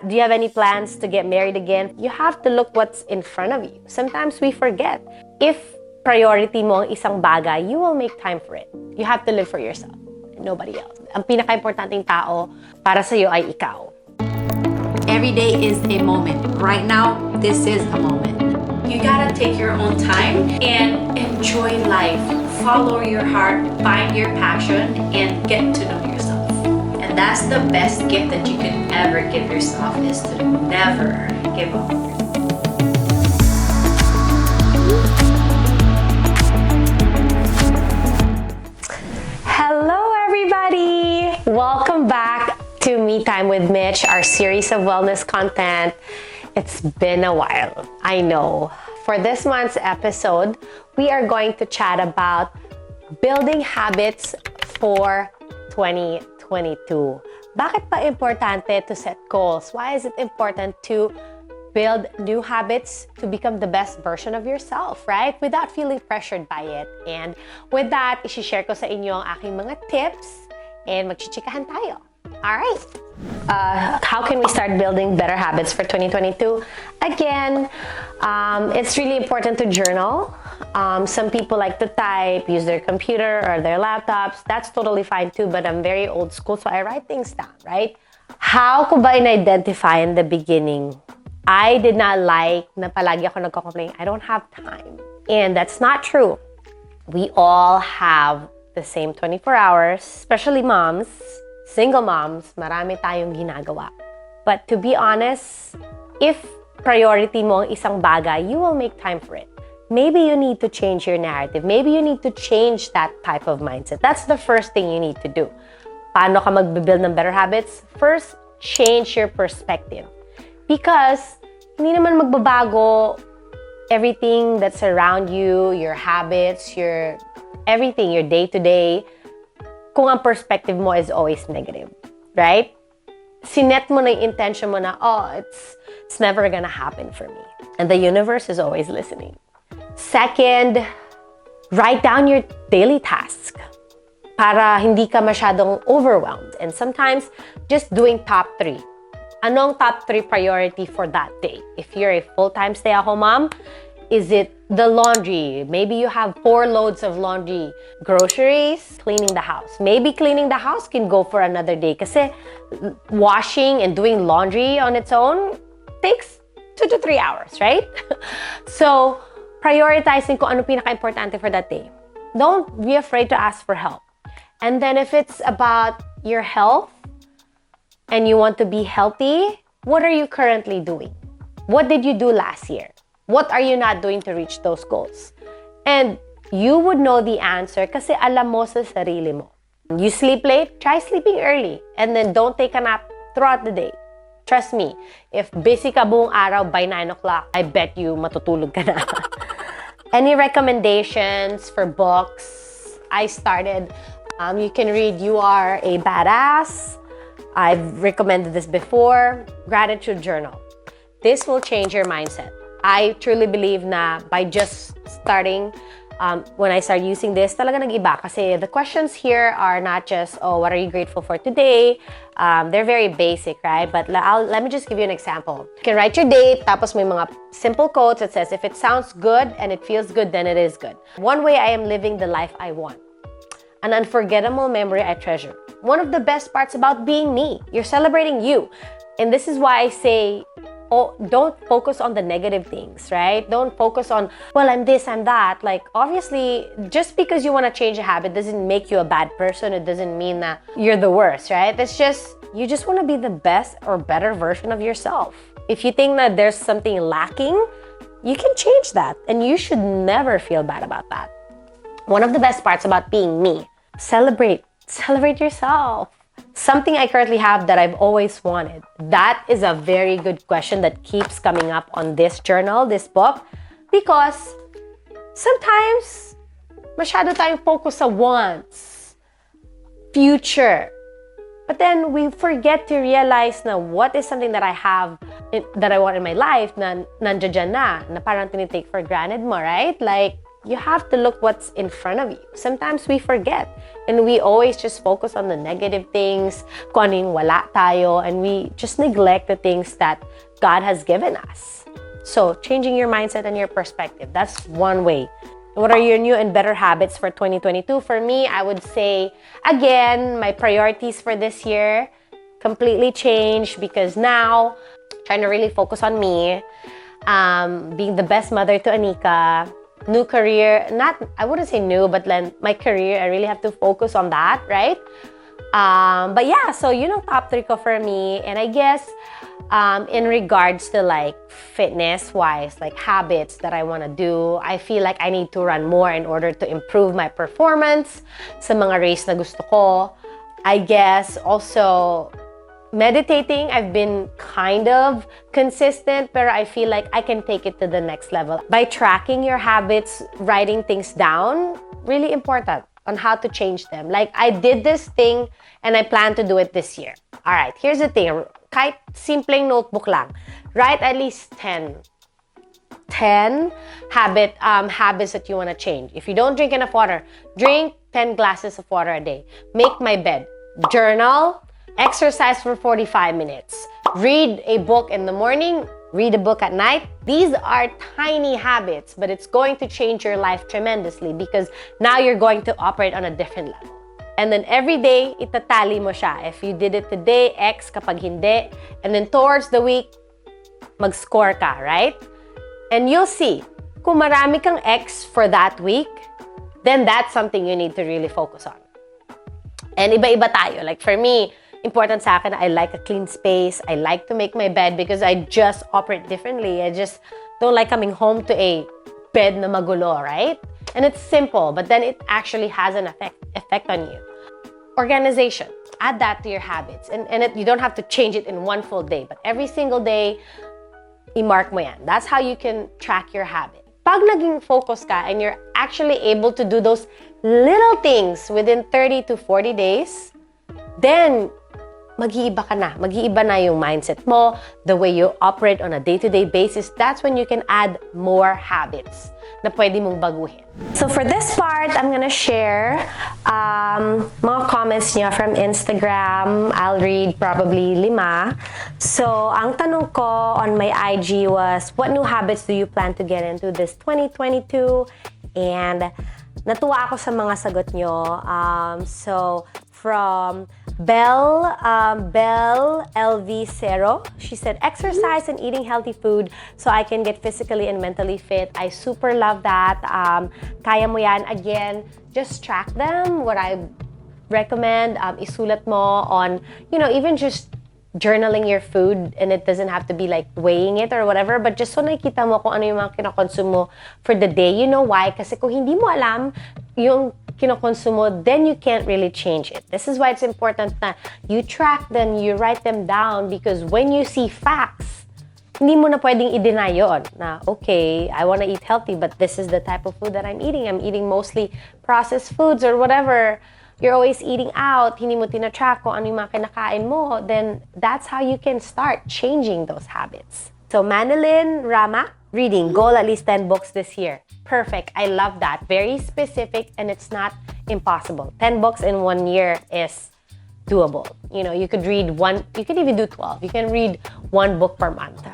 Do you have any plans to get married again? You have to look what's in front of you. Sometimes we forget. If priority mo ang isang bagay, you will make time for it. You have to live for yourself, nobody else. Ang pinaka-importanting tao para sa'yo ay ikaw. Every day is a moment. Right now, this is a moment. You gotta take your own time and enjoy life. Follow your heart, find your passion, and get to know yourself. And that's the best gift that you can ever give yourself, is to never give up. Hello, everybody! Welcome back to Me Time with Mitch, our series of wellness content. It's been a while, I know. For this month's episode, we are going to chat about building habits for 2022. Bakit pa importante to set goals? Why is it important to build new habits to become the best version of yourself, right? Without feeling pressured by it. And with that, isi-share ko sa inyo ang aking mga tips and magchichikahan tayo. Alright. How can we start building better habits for 2022? Again, it's really important to journal. Some people like to type, use their computer or their laptops. That's totally fine too, but I'm very old school, so I write things down, right? How ko ba in-identify in the beginning? I did not like na palagi ako nagko-complain, I don't have time. And that's not true. We all have the same 24 hours, especially moms, single moms, marami tayong ginagawa. But to be honest, if priority mo ang isang bagay, you will make time for it. Maybe you need to change your narrative. Maybe you need to change that type of mindset. That's the first thing you need to do. Paano ka magbe-build ng better habits? First, change your perspective. Because hindi naman magbabago everything that's around you, your habits, your everything, your day-to-day, kung ang perspective mo is always negative, right? Sinet mo na yung intention mo na, oh, it's never gonna happen for me. And the universe is always listening. Second, write down your daily tasks para hindi ka masyadong overwhelmed. And sometimes, just doing top 3. Anong top 3 priority for that day? If you're a full-time stay-at-home mom, is it the laundry? Maybe you have 4 loads of laundry. Groceries, cleaning the house. Maybe cleaning the house can go for another day kasi washing and doing laundry on its own takes 2 to 3 hours, right? So, prioritizing kung ano pinaka-importante for that day. Don't be afraid to ask for help. And then if it's about your health, and you want to be healthy, what are you currently doing? What did you do last year? What are you not doing to reach those goals? And you would know the answer kasi alam mo sa sarili mo. You sleep late, try sleeping early. And then don't take a nap throughout the day. Trust me, if busy ka buong araw by 9 o'clock, I bet you matutulog ka na. Any recommendations for books? I started, you can read You Are a Badass. I've recommended this before, Gratitude Journal. This will change your mindset. I truly believe na by just starting, when I started using this, talaga nag-iba. Kasi the questions here are not just, oh, what are you grateful for today? They're very basic, right? But let me just give you an example. You can write your date, tapos may mga simple quotes that says, if it sounds good and it feels good, then it is good. One way I am living the life I want. An unforgettable memory I treasure. One of the best parts about being me. You're celebrating you. And this is why I say, oh, don't focus on the negative things, right? Don't focus on, well, I'm this, I'm that. Like, obviously, just because you want to change a habit doesn't make you a bad person. It doesn't mean that you're the worst, right? It's just, you just want to be the best or better version of yourself. If you think that there's something lacking, you can change that. And you should never feel bad about that. One of the best parts about being me, celebrate yourself. Something I currently have that I've always wanted. That is a very good question that keeps coming up on this journal, this book, because sometimes masyado tayong focus sa wants, future. But then we forget to realize na what is something that I have, that I want in my life na nandiyan na parang tinitake for granted mo, right? Like, you have to look what's in front of you. Sometimes we forget and we always just focus on the negative things, kung ano yung wala tayo, and we just neglect the things that God has given us. So, changing your mindset and your perspective, that's one way. What are your new and better habits for 2022? For me, I would say, again, my priorities for this year completely changed because now, trying to really focus on me, being the best mother to Anika, new career, I wouldn't say new, but then my career, I really have to focus on that, right? But yeah, so yun ang top 3 ko for me. And I guess, in regards to like fitness-wise, like habits that I want to do, I feel like I need to run more in order to improve my performance sa mga race na gusto ko. I guess also, meditating, I've been kind of consistent, but I feel like I can take it to the next level. By tracking your habits, writing things down, really important on how to change them. Like, I did this thing and I plan to do it this year. All right, here's the thing. Kahit simpleng notebook lang. Write at least 10 habits that you want to change. If you don't drink enough water, drink 10 glasses of water a day. Make my bed. Journal. Exercise for 45 minutes. Read a book in the morning. Read a book at night. These are tiny habits, but it's going to change your life tremendously because now you're going to operate on a different level. And then every day, itatali mo siya. If you did it today, X kapag hindi. And then towards the week, mag-score ka, right? And you'll see, kung marami kang X for that week, then that's something you need to really focus on. And iba-iba tayo. Like for me, important sa akin, I like a clean space. I like to make my bed because I just operate differently. I just don't like coming home to a bed na magulo, right? And it's simple, but then it actually has an effect on you. Organization. Add that to your habits. And you don't have to change it in one full day, but every single day, i-mark mo yan. That's how you can track your habit. Pag naging focus ka and you're actually able to do those little things within 30 to 40 days, then mag-iiba ka na. Mag-iiba na yung mindset mo, the way you operate on a day-to-day basis. That's when you can add more habits na pwede mong baguhin. So for this part, I'm gonna share mga comments niya from Instagram. I'll read probably 5. So ang tanong ko on my IG was, what new habits do you plan to get into this 2022? And natuwa ako sa mga sagot nyo. So from Belle LV0, she said, exercise and eating healthy food so I can get physically and mentally fit. I super love that. Kaya mo yan. Again, just track them. What I recommend, isulat mo on, even just journaling your food, and it doesn't have to be like weighing it or whatever, but just so nakikita mo kung ano yung mga kinakonsume mo for the day. You know why? Kasi kung hindi mo alam yung kinakonsume mo, then you can't really change it. This is why it's important na you track them, you write them down, because when you see facts, hindi mo na pwedeng i-deny yun na, okay, I want to eat healthy, but this is the type of food that I'm eating. I'm eating mostly processed foods or whatever. You're always eating out, hindi mo tinatrack kung ano yung mga kinakain mo, then that's how you can start changing those habits. So, Manilyn Rama, reading, goal at least 10 books this year. Perfect. I love that. Very specific, and it's not impossible. 10 books in 1 year is doable. You could read you could even do 12. You can read 1 book per month.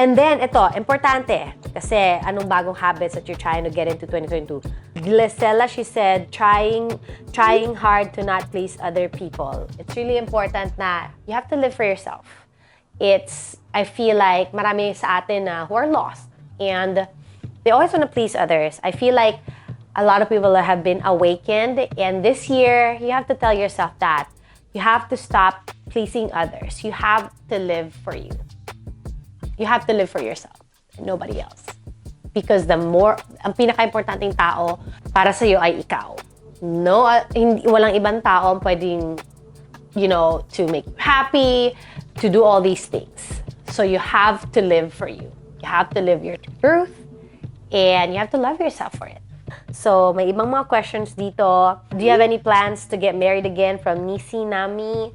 And then, ito, importante, kasi anong bagong habits that you're trying to get into 2022? Glisella, she said, trying hard to not please other people. It's really important na you have to live for yourself. I feel like marami sa atin who are lost and they always want to please others. I feel like a lot of people have been awakened, and this year, you have to tell yourself that you have to stop pleasing others. You have to live for you. You have to live for yourself and nobody else. Because ang pinaka-importanting tao para sa'yo ay ikaw. No, walang ibang tao pwedeng, to make you happy, to do all these things. So you have to live for you. You have to live your truth, and you have to love yourself for it. So, may ibang mga questions dito. Do you have any plans to get married again? From Nisi Nami.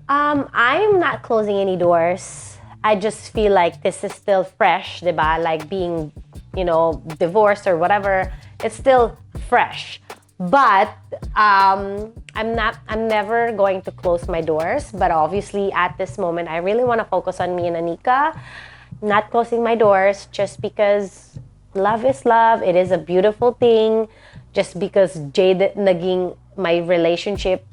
I'm not closing any doors. I just feel like this is still fresh, diba? Like being divorced or whatever, it's still fresh. But I'm never going to close my doors. But obviously, at this moment, I really want to focus on me and Anika. Not closing my doors just because love is love. It is a beautiful thing. Just because my relationship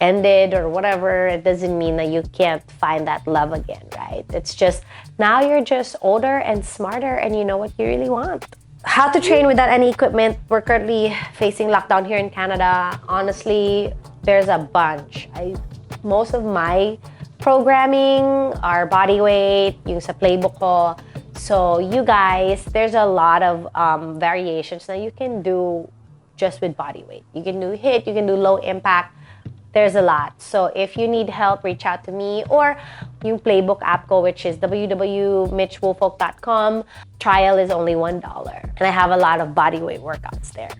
ended or whatever, it doesn't mean that you can't find that love again, right? It's just now you're just older and smarter and you know what you really want. How to train without any equipment. We're currently facing lockdown here in Canada. Honestly, there's a bunch. Most of my programming are body weight, yung sa playbook ko. So you guys, there's a lot of variations that you can do just with body weight. You can do HIIT, you can do low impact. There's a lot. So if you need help, reach out to me or yung playbook app ko, which is www.mitchwoolfolk.com. Trial is only $1. And I have a lot of body weight workouts there.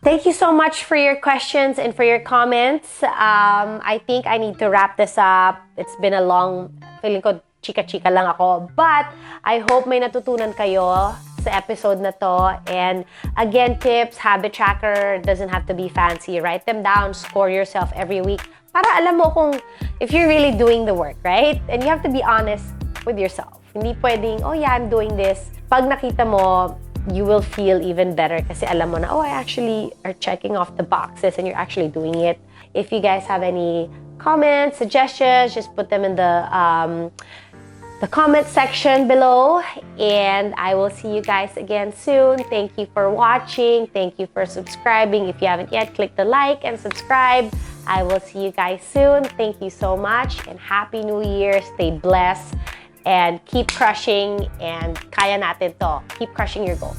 Thank you so much for your questions and for your comments. I think I need to wrap this up. It's been a long, feeling ko chika-chika lang ako. But I hope may natutunan kayo sa episode na to. And again, tips, habit tracker, doesn't have to be fancy. Write them down, score yourself every week. Para alam mo kung if you're really doing the work, right? And you have to be honest with yourself. Hindi pwedeng, oh yeah, I'm doing this. Pag nakita mo, you will feel even better kasi alam mo na, oh, I actually are checking off the boxes and you're actually doing it. If you guys have any comments, suggestions, just put them in the comment section below, and I will see you guys again soon. Thank you for watching. Thank you for subscribing. If you haven't yet, click the like and subscribe. I will see you guys soon. Thank you so much and Happy New Year. Stay blessed and keep crushing, and kaya natin to. Keep crushing your goals.